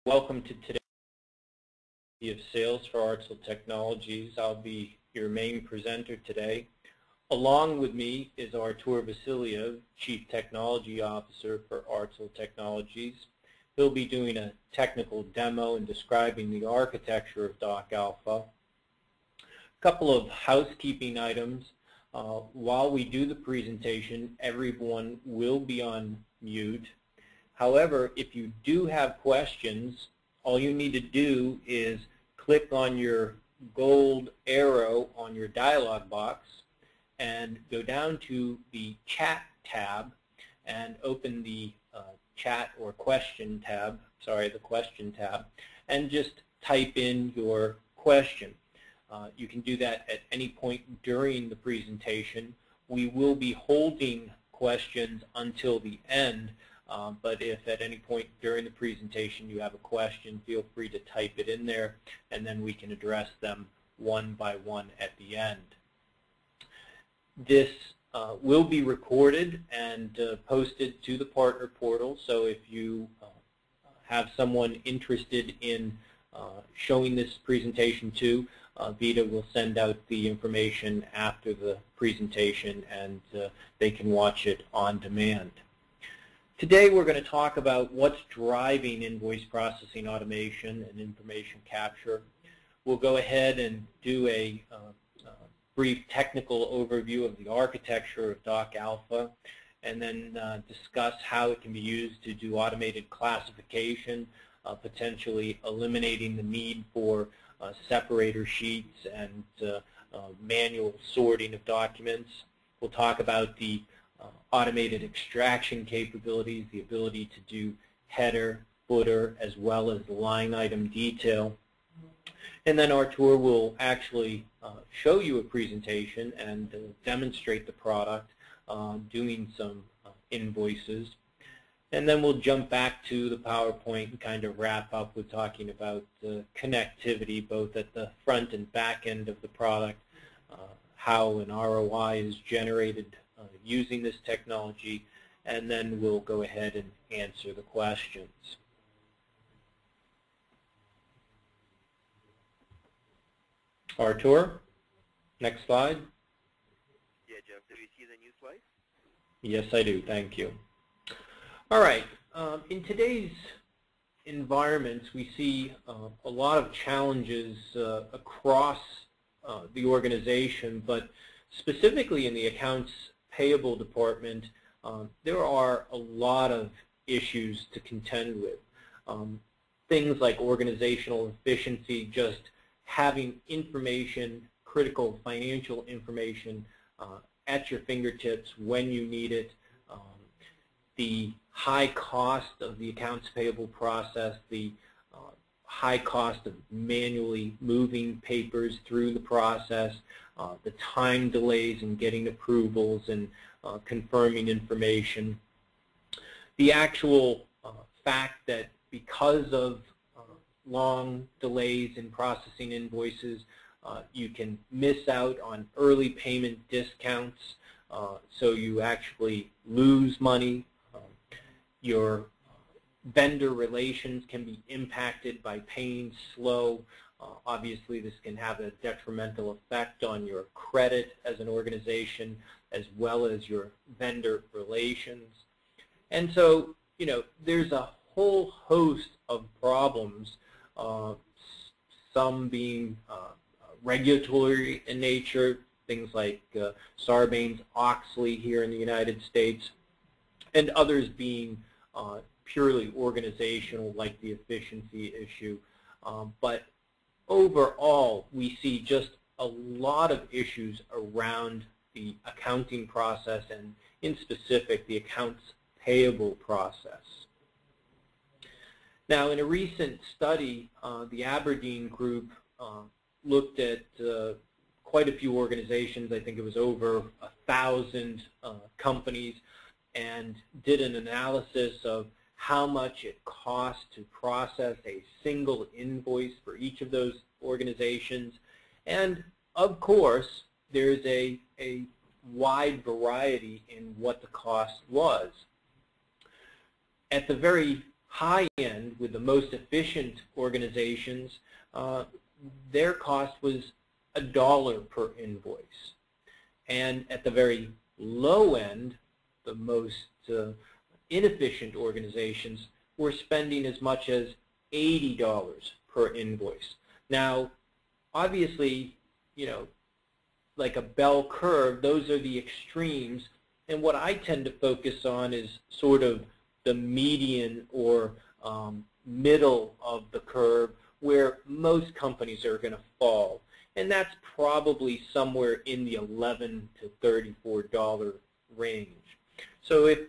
Welcome to today's of sales for Artsyl Technologies. I'll be your main presenter today. Along with me is Artsyl Vasiliev, Chief Technology Officer for Artsyl Technologies. He'll be doing a technical demo and describing the architecture of docAlpha. A couple of housekeeping items. While we do the presentation, everyone will be on mute. However, if you do have questions, all you need to do is click on your gold arrow on your dialog box and go down to the chat tab and open the chat or question tab, the question tab, and just type in your question. You can do that at any point during the presentation. We will be holding questions until the end. But if at any point during the presentation you have a question, feel free to type it in there, and then we can address them one by one at the end. This will be recorded and posted to the partner portal, so if you have someone interested in showing this presentation to, Vita will send out the information after the presentation, and they can watch it on demand. Today we're going to talk about what's driving invoice processing automation and information capture. We'll go ahead and do a brief technical overview of the architecture of docAlpha, and then discuss how it can be used to do automated classification, potentially eliminating the need for separator sheets and manual sorting of documents. We'll talk about the automated extraction capabilities, the ability to do header, footer, as well as line item detail. And then Artsyl will actually show you a presentation and demonstrate the product, doing some invoices. And then we'll jump back to the PowerPoint and kind of wrap up with talking about connectivity, both at the front and back end of the product, how an ROI is generated using this technology, and then we'll go ahead and answer the questions. Artsyl, next slide. Yeah, Jeff, do you see the new slide? Yes, I do. Thank you. All right. In today's environments, we see a lot of challenges across the organization, but specifically in the accounts payable department, there are a lot of issues to contend with. Things like organizational efficiency, just having information, critical financial information at your fingertips when you need it, the high cost of the accounts payable process, the high cost of manually moving papers through the process, the time delays in getting approvals and confirming information. The actual fact that because of long delays in processing invoices, you can miss out on early payment discounts, so you actually lose money. Your vendor relations can be impacted by paying slow. Obviously, this can have a detrimental effect on your credit as an organization, as well as your vendor relations. And so, there's a whole host of problems, some being regulatory in nature, things like Sarbanes-Oxley here in the United States, and others being purely organizational, like the efficiency issue. But overall, we see just a lot of issues around the accounting process, and in specific, the accounts payable process. Now, in a recent study, the Aberdeen group looked at quite a few organizations. I think it was over 1,000 companies, and did an analysis of how much it costs to process a single invoice for each of those organizations. And of course, there's a wide variety in what the cost was. At the very high-end, with the most efficient organizations, their cost was $1 per invoice. And at the very low end, the most inefficient organizations were spending as much as $80 per invoice. Now, obviously, like a bell curve, those are the extremes. And what I tend to focus on is sort of the median or middle of the curve, where most companies are going to fall. And that's probably somewhere in the $11 to $34 range. So if,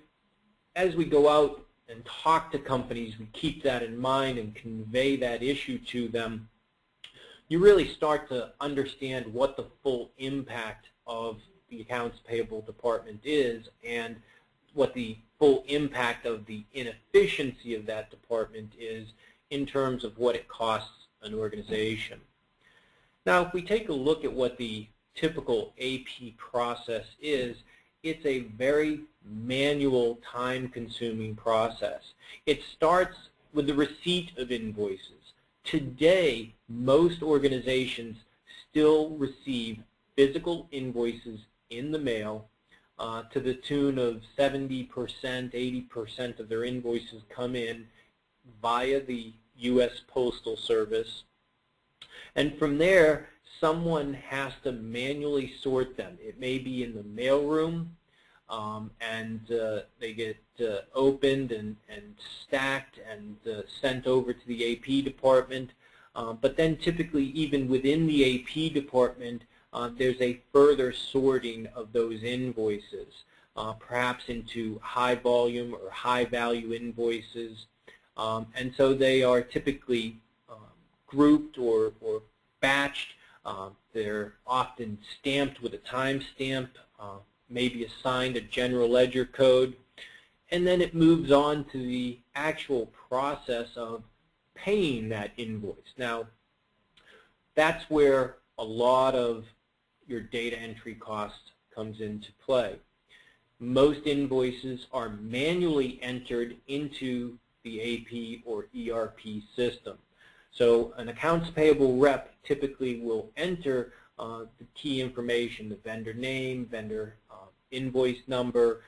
as we go out and talk to companies, we keep that in mind and convey that issue to them, you really start to understand what the full impact of the accounts payable department is and what the full impact of the inefficiency of that department is in terms of what it costs an organization. Now, if we take a look at what the typical AP process is, it's a very manual, time-consuming process. It starts with the receipt of invoices. Today, most organizations still receive physical invoices in the mail to the tune of 70%, 80% of their invoices come in via the U.S. Postal Service. And from there, someone has to manually sort them. It may be in the mailroom, and they get opened and stacked and sent over to the AP department. But then typically, even within the AP department, there's a further sorting of those invoices, perhaps into high volume or high value invoices. And so they are typically grouped or batched. They're often stamped with a timestamp, maybe assigned a general ledger code, and then it moves on to the actual process of paying that invoice. Now, that's where a lot of your data entry cost comes into play. Most invoices are manually entered into the AP or ERP system. So an accounts payable rep typically will enter the key information, the vendor name, vendor invoice number,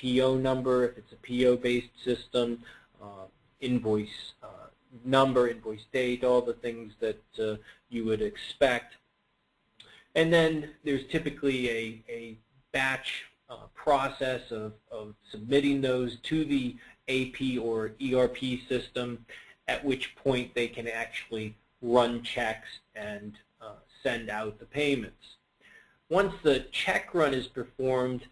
PO number if it's a PO-based system, invoice number, invoice date, all the things that you would expect. And then there's typically a batch process of submitting those to the AP or ERP system, at which point they can actually run checks and send out the payments. Once the check run is performed,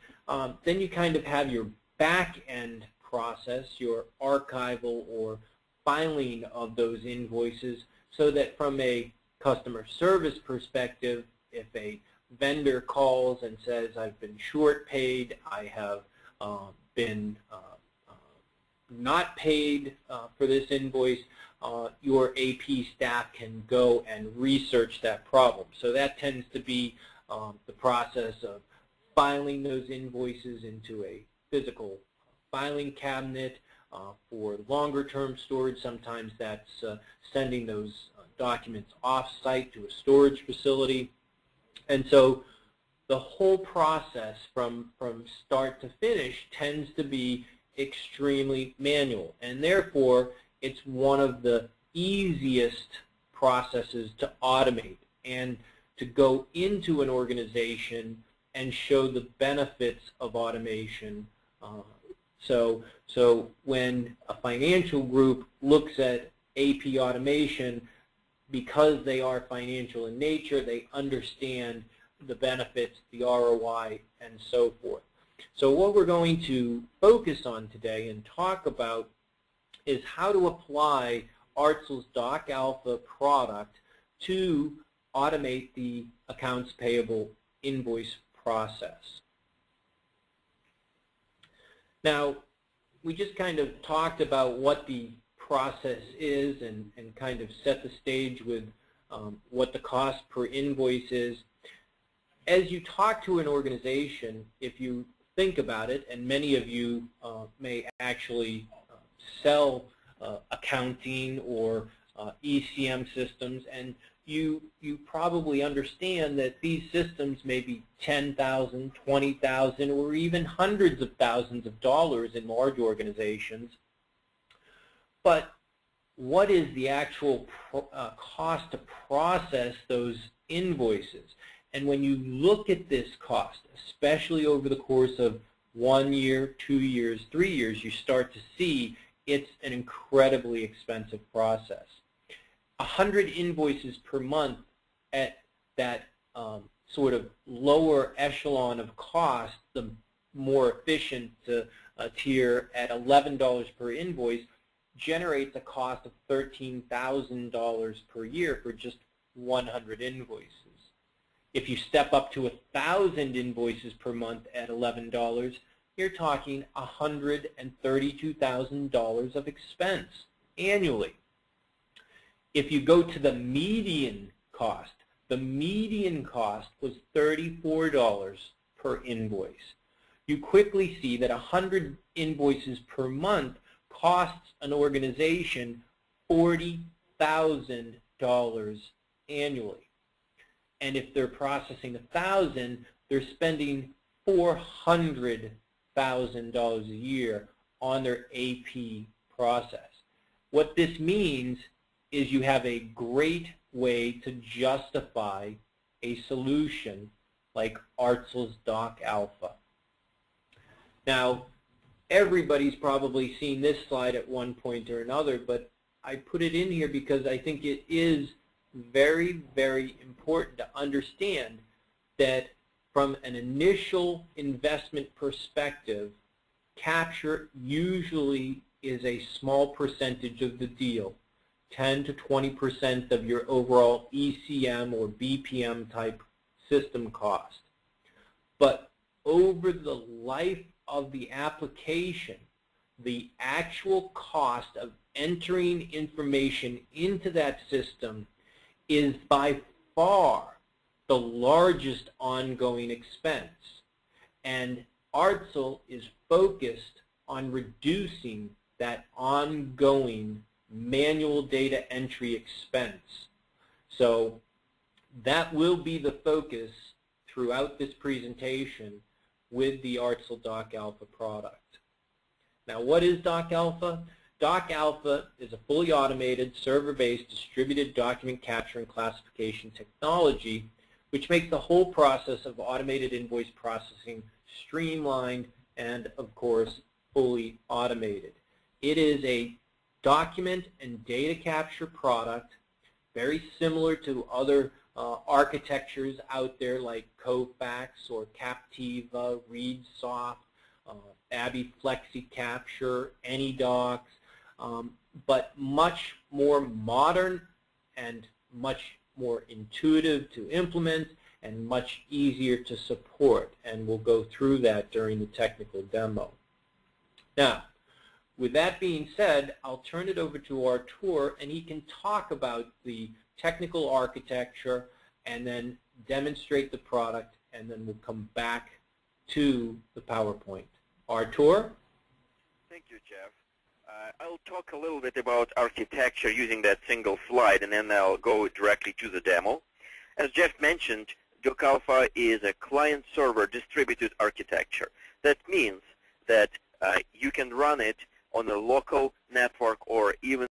then you kind of have your back-end process, your archival or filing of those invoices, so that from a customer service perspective, if a vendor calls and says, I've been short paid, I have been not paid for this invoice, your AP staff can go and research that problem. So that tends to be the process of filing those invoices into a physical filing cabinet. For longer-term storage, sometimes that's sending those documents off-site to a storage facility. And so the whole process from start to finish tends to be extremely manual, and therefore it's one of the easiest processes to automate and to go into an organization and show the benefits of automation. So when a financial group looks at AP automation, because they are financial in nature, they understand the benefits, the ROI, and so forth. So what we're going to focus on today and talk about is how to apply Artsyl's docAlpha product to automate the accounts payable invoice process. Now, we just kind of talked about what the process is and kind of set the stage with what the cost per invoice is. As you talk to an organization, if you think about it, and many of you may actually sell accounting or ECM systems, and you probably understand that these systems may be $10,000, $20,000, or even hundreds of thousands of dollars in large organizations. But what is the actual cost to process those invoices? And when you look at this cost, especially over the course of 1 year, 2 years, 3 years, you start to see it's an incredibly expensive process. 100 invoices per month at that sort of lower echelon of cost, the more efficient tier at $11 per invoice, generates a cost of $13,000 per year for just 100 invoices. If you step up to 1,000 invoices per month at $11, you're talking $132,000 of expense annually. If you go to the median cost was $34 per invoice. You quickly see that 100 invoices per month costs an organization $40,000 annually. And if they're processing 1,000, they're spending $400,000 a year on their AP process. What this means is you have a great way to justify a solution like Artsyl's docAlpha. Now, everybody's probably seen this slide at one point or another, but I put it in here because I think it is very, very important to understand that from an initial investment perspective, capture usually is a small percentage of the deal, 10 to 20% of your overall ECM or BPM type system cost. But over the life of the application, the actual cost of entering information into that system is by far the largest ongoing expense. And Artsyl is focused on reducing that ongoing manual data entry expense. So that will be the focus throughout this presentation with the Artsyl docAlpha product. Now, what is docAlpha? docAlpha is a fully automated, server-based, distributed document capture and classification technology which makes the whole process of automated invoice processing streamlined and, of course, fully automated. It is a document and data capture product, very similar to other architectures out there like Kofax or Captiva, ReadSoft, Abby FlexiCapture, AnyDocs, but much more modern and much more intuitive to implement and much easier to support, and we'll go through that during the technical demo. Now, with that being said, I'll turn it over to Artsyl, and he can talk about the technical architecture and then demonstrate the product, and then we'll come back to the PowerPoint. Artsyl? Thank you, Jeff. I'll talk a little bit about architecture using that single slide, and then I'll go directly to the demo. As Jeff mentioned, docAlpha is a client-server distributed architecture. That means that you can run it on a local network or even